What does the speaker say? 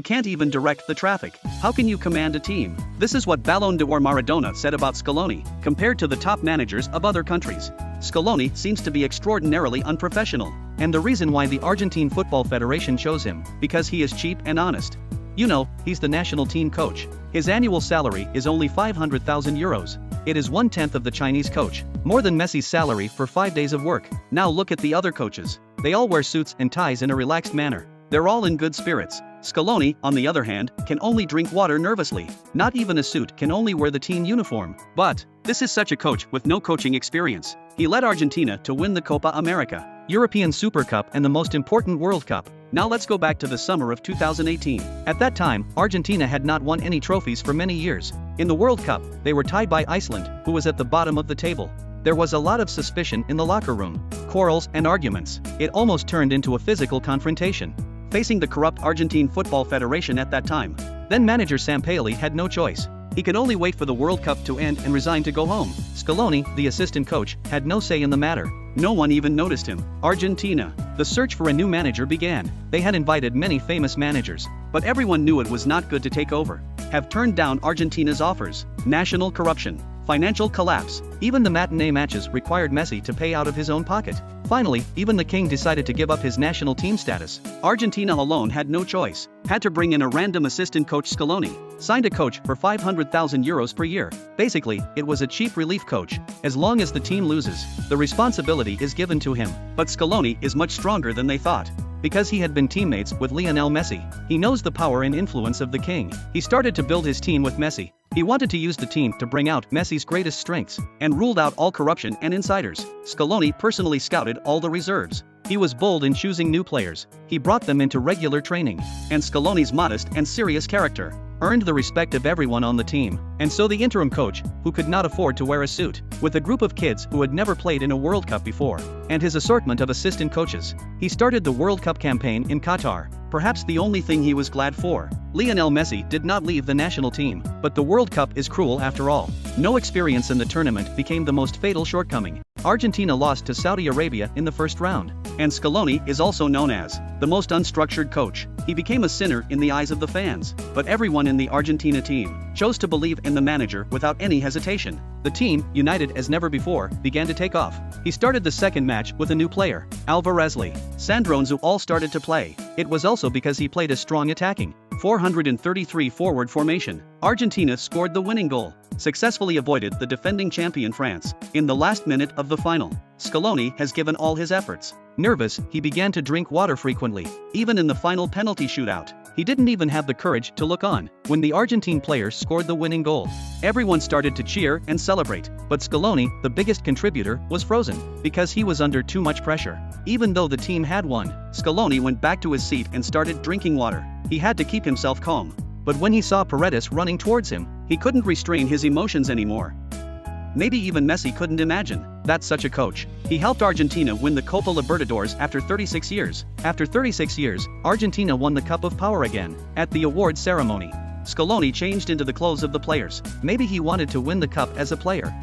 can't even direct the traffic. How can you command a team? This is what Ballon d'Or Maradona said about Scaloni, compared to the top managers of other countries. Scaloni seems to be extraordinarily unprofessional. And the reason why the Argentine Football Federation chose him, because he is cheap and honest. You know, he's the national team coach. His annual salary is only 500,000 euros. It is 1/10 of the Chinese coach, more than Messi's salary for 5 days of work. Now look at the other coaches. They all wear suits and ties in a relaxed manner. They're all in good spirits. Scaloni, on the other hand, can only drink water nervously. Not even a suit, can only wear the team uniform. But this is such a coach with no coaching experience. He led Argentina to win the Copa America, European Super Cup, and the most important World Cup. Now let's go back to the summer of 2018. At that time, Argentina had not won any trophies for many years. In the World Cup, they were tied by Iceland, who was at the bottom of the table. There was a lot of suspicion in the locker room, quarrels and arguments. It almost turned into a physical confrontation, facing the corrupt Argentine Football Federation at that time. Then manager Sampaoli had no choice. He could only wait for the World Cup to end and resign to go home. Scaloni, the assistant coach, had no say in the matter. No one even noticed him. Argentina. The search for a new manager began. They had invited many famous managers, but everyone knew it was not good to take over. Have turned down Argentina's offers. National corruption. Financial collapse. Even the matinee matches required Messi to pay out of his own pocket. Finally, even the king decided to give up his national team status. Argentina alone had no choice. Had to bring in a random assistant coach. Scaloni signed a coach for 500,000 euros per year. Basically, it was a cheap relief coach. As long as the team loses, the responsibility is given to him. But Scaloni is much stronger than they thought. Because he had been teammates with Lionel Messi, he knows the power and influence of the king. He started to build his team with Messi. He wanted to use the team to bring out Messi's greatest strengths, and ruled out all corruption and insiders. Scaloni personally scouted all the reserves. He was bold in choosing new players. He brought them into regular training. And Scaloni's modest and serious character earned the respect of everyone on the team. And so the interim coach, who could not afford to wear a suit, with a group of kids who had never played in a World Cup before, and his assortment of assistant coaches, he started the World Cup campaign in Qatar. Perhaps the only thing he was glad for. Lionel Messi did not leave the national team, but the World Cup is cruel after all. No experience in the tournament became the most fatal shortcoming. Argentina lost to Saudi Arabia in the first round. And Scaloni is also known as the most unstructured coach. He became a sinner in the eyes of the fans. But everyone in the Argentina team chose to believe in the manager without any hesitation. The team, united as never before, began to take off. He started the second match with a new player, Alvarezli. Sandro Nzu all started to play. It was also because he played a strong attacking 433 forward formation. Argentina scored the winning goal, successfully avoided the defending champion France in the last minute of the final. Scaloni has given all his efforts. Nervous, he began to drink water frequently, even in the final penalty shootout. He didn't even have the courage to look on when the Argentine players scored the winning goal. Everyone started to cheer and celebrate, but Scaloni, the biggest contributor, was frozen because he was under too much pressure. Even though the team had won, Scaloni went back to his seat and started drinking water. He had to keep himself calm. But when he saw Paredes running towards him, he couldn't restrain his emotions anymore. Maybe even Messi couldn't imagine. That's such a coach. He helped Argentina win the Copa Libertadores after 36 years. After 36 years, Argentina won the Cup of Power again. At the awards ceremony, Scaloni changed into the clothes of the players. Maybe he wanted to win the cup as a player.